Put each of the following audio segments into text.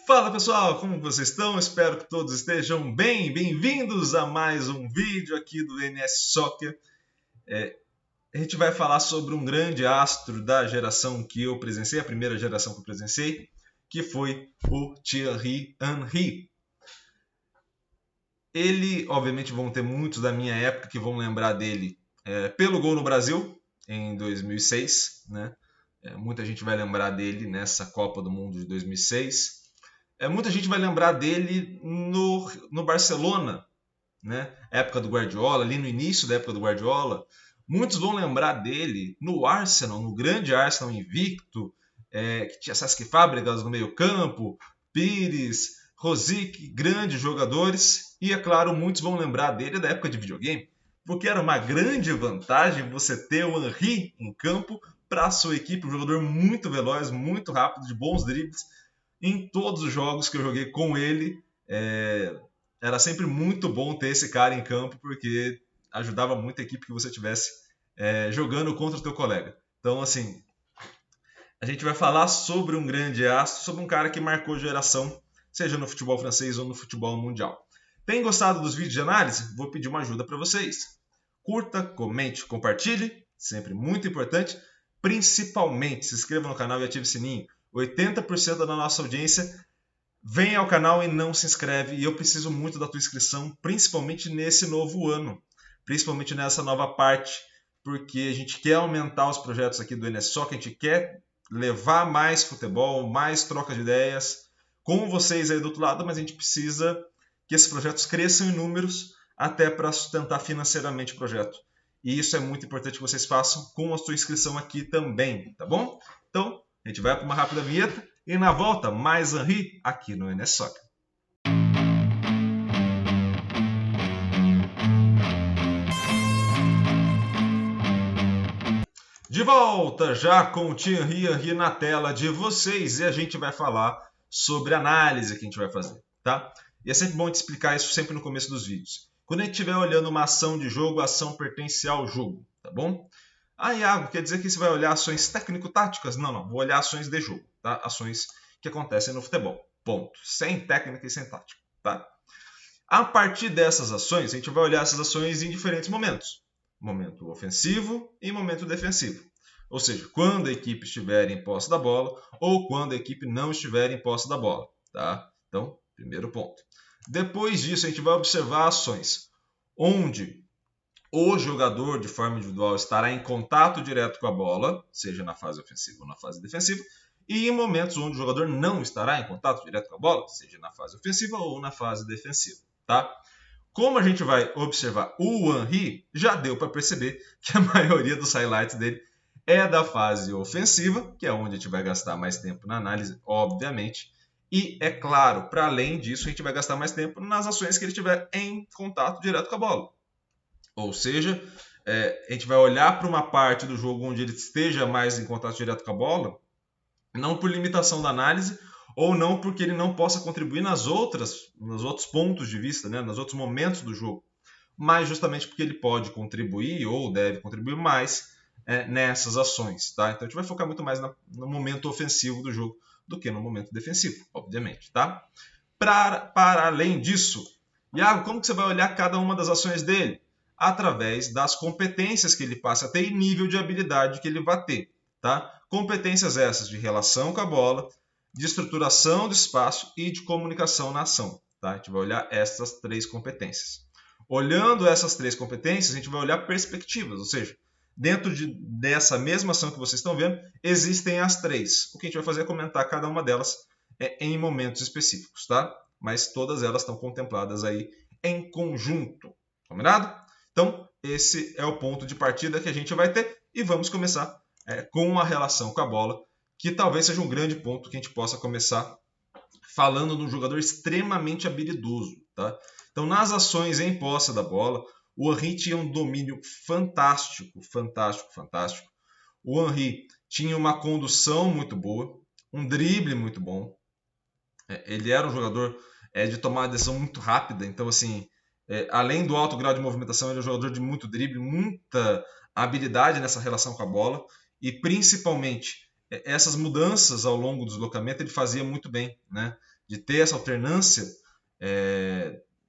Fala pessoal, como vocês estão? Espero que todos estejam bem. Bem-vindos a mais um vídeo aqui do NS Soccer. A gente vai falar sobre um grande astro da geração que eu presenciei, a primeira geração que eu presenciei, que foi o Thierry Henry. Ele, obviamente, vão ter muitos da minha época que vão lembrar dele pelo gol no Brasil, em 2006, né? Muita gente vai lembrar dele nessa Copa do Mundo de 2006. Muita gente vai lembrar dele no Barcelona, né? Época do Guardiola, ali no início da época do Guardiola. Muitos vão lembrar dele no Arsenal, no grande Arsenal invicto, que tinha Cesc Fábregas no meio campo, Pires, Rosic, grandes jogadores. E, é claro, muitos vão lembrar dele da época de videogame, porque era uma grande vantagem você ter o Henry em campo para a sua equipe, um jogador muito veloz, muito rápido, de bons dribles. Em todos os jogos que eu joguei com ele, era sempre muito bom ter esse cara em campo, porque ajudava muito a equipe que você tivesse jogando contra o teu colega. Então, assim, a gente vai falar sobre um grande astro, sobre um cara que marcou geração, seja no futebol francês ou no futebol mundial. Tem gostado dos vídeos de análise? Vou pedir uma ajuda para vocês. Curta, comente, compartilhe, sempre muito importante. Principalmente, se inscreva no canal e ative o sininho. 80% da nossa audiência vem ao canal e não se inscreve, e eu preciso muito da tua inscrição, principalmente nesse novo ano, principalmente nessa nova parte, porque a gente quer aumentar os projetos aqui do NS Soccer, a gente quer levar mais futebol, mais troca de ideias com vocês aí do outro lado, mas a gente precisa que esses projetos cresçam em números até para sustentar financeiramente o projeto. E isso é muito importante que vocês façam com a sua inscrição aqui também, tá bom? Então, a gente vai para uma rápida vinheta e na volta, mais Henry aqui no NS Soccer. De volta já com o Thierry Henry na tela de vocês, e a gente vai falar sobre a análise que a gente vai fazer, tá? E é sempre bom te explicar isso sempre no começo dos vídeos. Quando a gente estiver olhando uma ação de jogo, a ação pertence ao jogo, tá bom? Ah, Iago, quer dizer que você vai olhar ações técnico-táticas? Não, vou olhar ações de jogo, tá? Ações que acontecem no futebol, ponto. Sem técnica e sem tática, tá? A partir dessas ações, a gente vai olhar essas ações em diferentes momentos. Momento ofensivo e momento defensivo. Ou seja, quando a equipe estiver em posse da bola ou quando a equipe não estiver em posse da bola, tá? Então, primeiro ponto. Depois disso, a gente vai observar ações onde o jogador, de forma individual, estará em contato direto com a bola, seja na fase ofensiva ou na fase defensiva, e em momentos onde o jogador não estará em contato direto com a bola, seja na fase ofensiva ou na fase defensiva, tá? Como a gente vai observar o Henry, já deu para perceber que a maioria dos highlights dele é da fase ofensiva, que é onde a gente vai gastar mais tempo na análise, obviamente. E, é claro, para além disso, a gente vai gastar mais tempo nas ações que ele tiver em contato direto com a bola. Ou seja, a gente vai olhar para uma parte do jogo onde ele esteja mais em contato direto com a bola, não por limitação da análise, ou não porque ele não possa contribuir nos outros pontos de vista, né, nos outros momentos do jogo, mas justamente porque ele pode contribuir ou deve contribuir mais nessas ações. Tá? Então a gente vai focar muito mais no momento ofensivo do jogo do que no momento defensivo, obviamente. Tá? Para além disso, Iago, como que você vai olhar cada uma das ações dele? Através das competências que ele passa a ter e nível de habilidade que ele vai ter. Tá? Competências essas de relação com a bola, de estruturação do espaço e de comunicação na ação. Tá? A gente vai olhar essas três competências. Olhando essas três competências, a gente vai olhar perspectivas, ou seja, dentro dessa mesma ação que vocês estão vendo, existem as três. O que a gente vai fazer é comentar cada uma delas em momentos específicos, tá? Mas todas elas estão contempladas aí em conjunto, combinado? Então, esse é o ponto de partida que a gente vai ter e vamos começar com a relação com a bola, que talvez seja um grande ponto que a gente possa começar falando de um jogador extremamente habilidoso. Tá? Então, nas ações em posse da bola, o Henry tinha um domínio fantástico. O Henry tinha uma condução muito boa, um drible muito bom. Ele era um jogador de tomar decisão muito rápida, então, assim, além do alto grau de movimentação, ele é um jogador de muito drible, muita habilidade nessa relação com a bola, e principalmente essas mudanças ao longo do deslocamento ele fazia muito bem, né? de ter essa alternância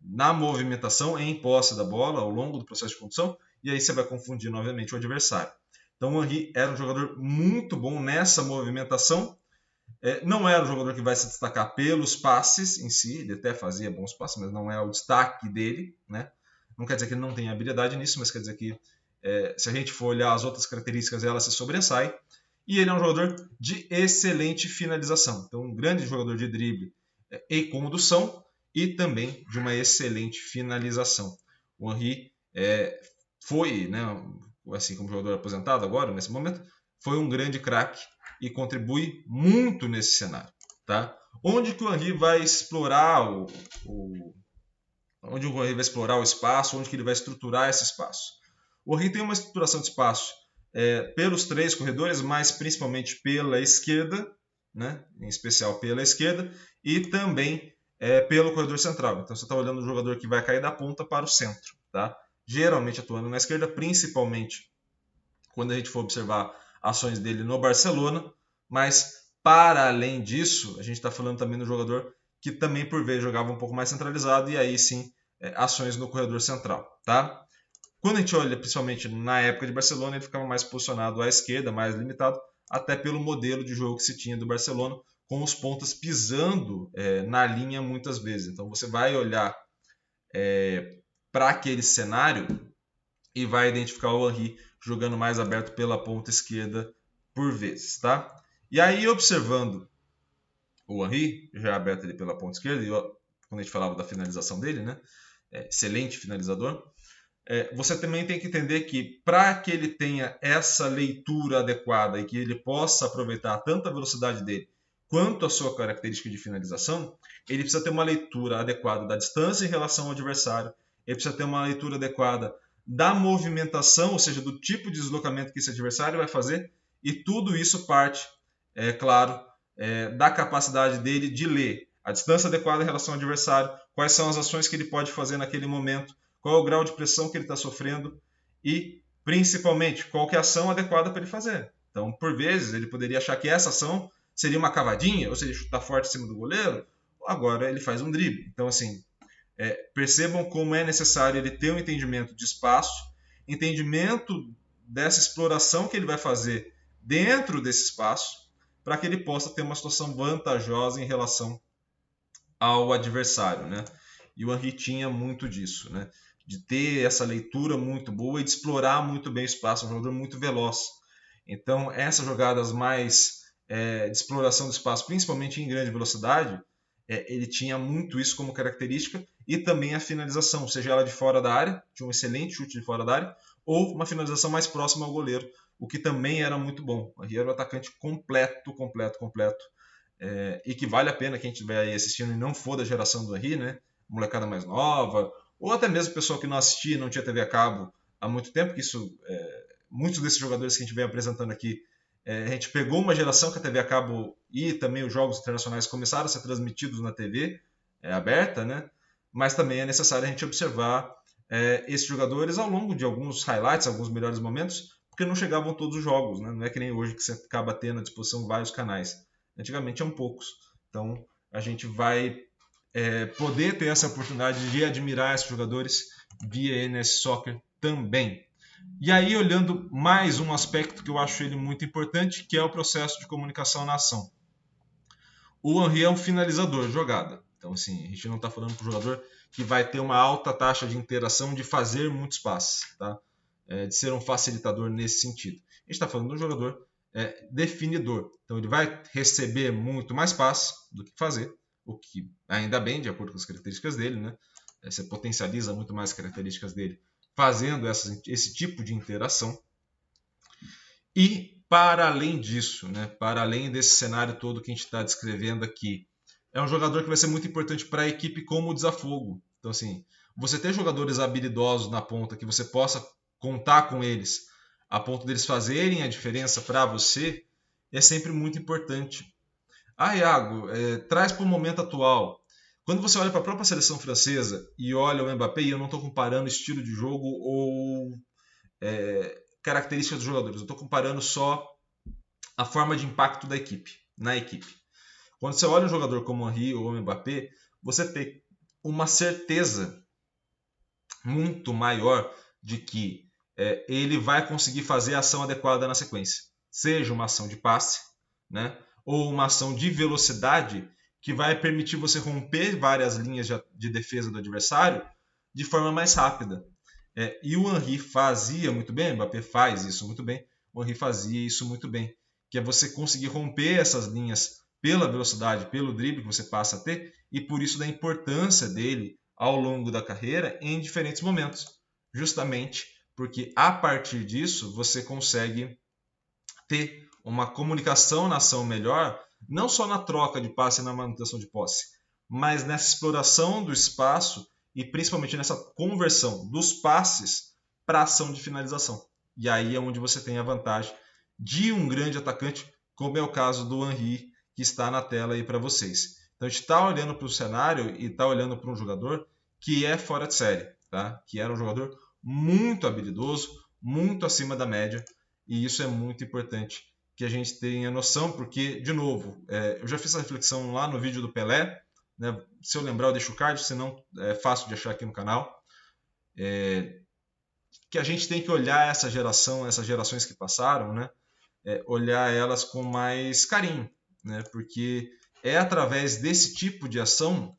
na movimentação em posse da bola ao longo do processo de condução, e aí você vai confundir novamente o adversário. Então o Henry era um jogador muito bom nessa movimentação. Não era um jogador que vai se destacar pelos passes em si, ele até fazia bons passes, mas não é o destaque dele, né? Não quer dizer que ele não tenha habilidade nisso, mas quer dizer que se a gente for olhar as outras características, ela se sobressai. E ele é um jogador de excelente finalização. Então, um grande jogador de drible e condução, e também de uma excelente finalização. O Henry foi, né, assim como jogador aposentado agora, nesse momento, foi um grande craque e contribui muito nesse cenário. Tá? Onde que o Henry vai explorar onde o Henry vai explorar o espaço, onde que ele vai estruturar esse espaço? O Henry tem uma estruturação de espaço pelos 3 corredores, mas principalmente pela esquerda, né? Em especial pela esquerda, e também pelo corredor central. Então você está olhando o jogador que vai cair da ponta para o centro. Tá? Geralmente atuando na esquerda, principalmente quando a gente for observar ações dele no Barcelona, mas para além disso, a gente está falando também do jogador que também por vezes jogava um pouco mais centralizado, e aí sim ações no corredor central. Tá? Quando a gente olha principalmente na época de Barcelona, ele ficava mais posicionado à esquerda, mais limitado, até pelo modelo de jogo que se tinha do Barcelona, com os pontas pisando na linha muitas vezes. Então você vai olhar para aquele cenário e vai identificar o Henry jogando mais aberto pela ponta esquerda por vezes. Tá? E aí, observando o Henry, já aberto ali pela ponta esquerda, e quando a gente falava da finalização dele, né? Excelente finalizador, você também tem que entender que para que ele tenha essa leitura adequada e que ele possa aproveitar tanto a velocidade dele quanto a sua característica de finalização, ele precisa ter uma leitura adequada da distância em relação ao adversário, ele precisa ter uma leitura adequada da movimentação, ou seja, do tipo de deslocamento que esse adversário vai fazer, e tudo isso parte, claro, da capacidade dele de ler a distância adequada em relação ao adversário, quais são as ações que ele pode fazer naquele momento, qual é o grau de pressão que ele está sofrendo e, principalmente, qual que é a ação adequada para ele fazer. Então, por vezes, ele poderia achar que essa ação seria uma cavadinha, ou seja, chutar forte em cima do goleiro, agora ele faz um drible. Então, assim, percebam como é necessário ele ter um entendimento de espaço, entendimento dessa exploração que ele vai fazer dentro desse espaço, para que ele possa ter uma situação vantajosa em relação ao adversário, né? E o Henry tinha muito disso, né? De ter essa leitura muito boa e de explorar muito bem o espaço, um jogador muito veloz. Então, essas jogadas mais de exploração do espaço, principalmente em grande velocidade, ele tinha muito isso como característica, e também a finalização, seja ela de fora da área, tinha um excelente chute de fora da área, ou uma finalização mais próxima ao goleiro, o que também era muito bom. O Henry era um atacante completo, e que vale a pena quem estiver aí assistindo e não for da geração do Henry, né? Molecada mais nova, ou até mesmo pessoal que não assistia, não tinha TV a cabo há muito tempo, que isso, muitos desses jogadores que a gente vem apresentando aqui, a gente pegou uma geração que a TV a cabo e também os jogos internacionais começaram a ser transmitidos na TV aberta, né? Mas também é necessário a gente observar esses jogadores ao longo de alguns highlights, alguns melhores momentos, porque não chegavam todos os jogos, né? Não é que nem hoje que você acaba tendo à disposição vários canais. Antigamente eram poucos. Então a gente vai poder ter essa oportunidade de admirar esses jogadores via NS Soccer também. E aí, olhando mais um aspecto que eu acho ele muito importante, que é o processo de comunicação na ação. O Henry é um finalizador de jogada. Então, assim, a gente não está falando para o jogador que vai ter uma alta taxa de interação, de fazer muitos passes, tá? De ser um facilitador nesse sentido. A gente está falando de um jogador definidor. Então, ele vai receber muito mais passes do que fazer, o que ainda bem, de acordo com as características dele, né? Você potencializa muito mais as características dele fazendo esse tipo de interação. E, para além disso, né, para além desse cenário todo que a gente está descrevendo aqui, é um jogador que vai ser muito importante para a equipe como desafogo. Então, assim, você ter jogadores habilidosos na ponta, que você possa contar com eles, a ponto deles fazerem a diferença para você, é sempre muito importante. Iago, traz para o momento atual. Quando você olha para a própria seleção francesa e olha o Mbappé, e eu não estou comparando estilo de jogo ou características dos jogadores, eu estou comparando só a forma de impacto da equipe, na equipe. Quando você olha um jogador como o Henry ou o Mbappé, você tem uma certeza muito maior de que ele vai conseguir fazer a ação adequada na sequência. Seja uma ação de passe, né, ou uma ação de velocidade que vai permitir você romper várias linhas de defesa do adversário de forma mais rápida. E o Henry fazia muito bem, o Mbappé faz isso muito bem, o Henry fazia isso muito bem, que é você conseguir romper essas linhas pela velocidade, pelo drible que você passa a ter, e por isso da importância dele ao longo da carreira em diferentes momentos, justamente porque a partir disso você consegue ter uma comunicação na ação melhor, não só na troca de passe e na manutenção de posse, mas nessa exploração do espaço e principalmente nessa conversão dos passes para ação de finalização. E aí é onde você tem a vantagem de um grande atacante, como é o caso do Henry, que está na tela aí para vocês. Então a gente está olhando para o cenário e está olhando para um jogador que é fora de série, tá? Que era um jogador muito habilidoso, muito acima da média, e isso é muito importante que a gente tenha noção, porque, de novo, eu já fiz essa reflexão lá no vídeo do Pelé, né? Se eu lembrar eu deixo o card, senão é fácil de achar aqui no canal, que a gente tem que olhar essa geração, essas gerações que passaram, né? Olhar elas com mais carinho, né? Porque é através desse tipo de ação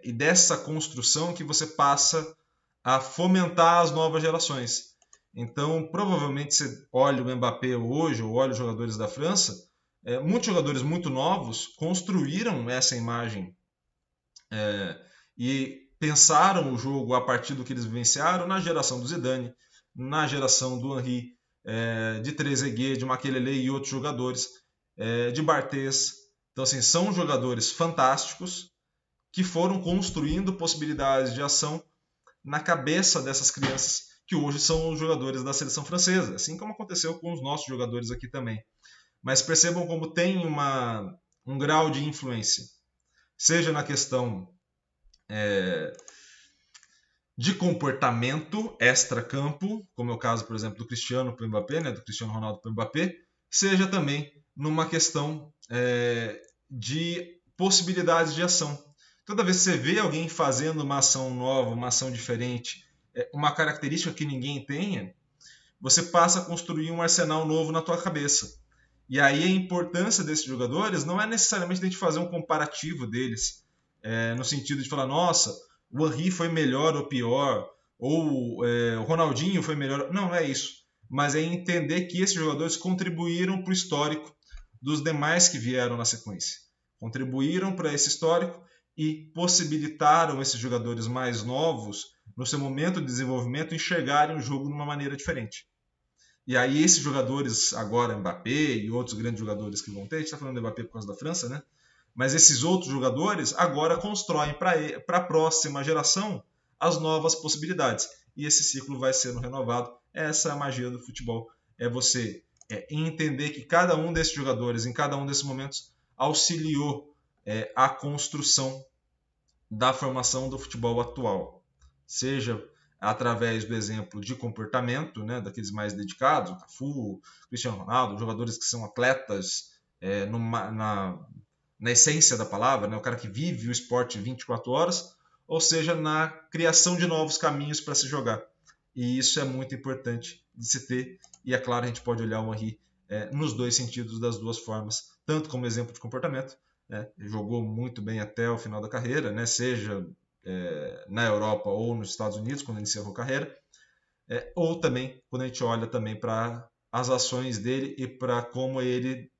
e dessa construção que você passa a fomentar as novas gerações. Então, provavelmente, você olha o Mbappé hoje, ou olha os jogadores da França, muitos jogadores muito novos construíram essa imagem e pensaram o jogo a partir do que eles vivenciaram na geração do Zidane, na geração do Henry, de Trezeguet, de Makelele e outros jogadores, de Barthez. Então, assim, são jogadores fantásticos que foram construindo possibilidades de ação na cabeça dessas crianças que hoje são os jogadores da seleção francesa, assim como aconteceu com os nossos jogadores aqui também. Mas percebam como tem um grau de influência, seja na questão de comportamento extra-campo, como é o caso, por exemplo, do Cristiano para o Mbappé, né, do Cristiano Ronaldo para o Mbappé, seja também numa questão de possibilidades de ação. Toda vez que você vê alguém fazendo uma ação nova, uma ação diferente, uma característica que ninguém tenha, você passa a construir um arsenal novo na tua cabeça. E aí a importância desses jogadores não é necessariamente a gente fazer um comparativo deles, no sentido de falar, nossa, o Henry foi melhor ou pior, ou o Ronaldinho foi melhor. Não é isso. Mas é entender que esses jogadores contribuíram para o histórico dos demais que vieram na sequência. Contribuíram para esse histórico e possibilitaram esses jogadores mais novos, no seu momento de desenvolvimento, enxergarem o jogo de uma maneira diferente. E aí esses jogadores, agora Mbappé e outros grandes jogadores que vão ter, a gente está falando do Mbappé por causa da França, né? Mas esses outros jogadores agora constroem para a próxima geração as novas possibilidades. E esse ciclo vai sendo renovado. Essa é a magia do futebol. É você entender que cada um desses jogadores, em cada um desses momentos, auxiliou a construção da formação do futebol atual. Seja através do exemplo de comportamento, né, daqueles mais dedicados, o Cafu, Cristiano Ronaldo, jogadores que são atletas na essência da palavra, né, o cara que vive o esporte 24 horas, ou seja, na criação de novos caminhos para se jogar. E isso é muito importante de se ter, e é claro, a gente pode olhar o Henry nos dois sentidos, das duas formas, tanto como exemplo de comportamento, né, jogou muito bem até o final da carreira, né, seja na Europa ou nos Estados Unidos, quando ele encerrou a carreira, ou também quando a gente olha também para as ações dele e para como ele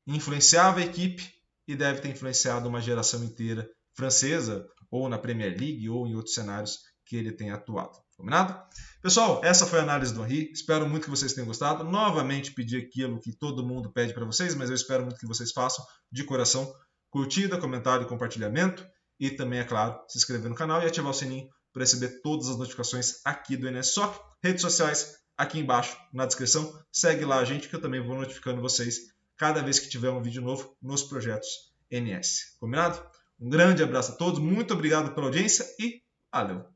influenciava a equipe e deve ter influenciado uma geração inteira francesa, ou na Premier League, ou em outros cenários que ele tem atuado. Combinado? Pessoal, essa foi a análise do Henry. Espero muito que vocês tenham gostado. Novamente pedi aquilo que todo mundo pede para vocês, mas eu espero muito que vocês façam de coração. Curtida, comentário e compartilhamento. E também, é claro, se inscrever no canal e ativar o sininho para receber todas as notificações aqui do NSSoc. Redes sociais aqui embaixo na descrição. Segue lá a gente que eu também vou notificando vocês cada vez que tiver um vídeo novo nos projetos NS. Combinado? Um grande abraço a todos, muito obrigado pela audiência e valeu!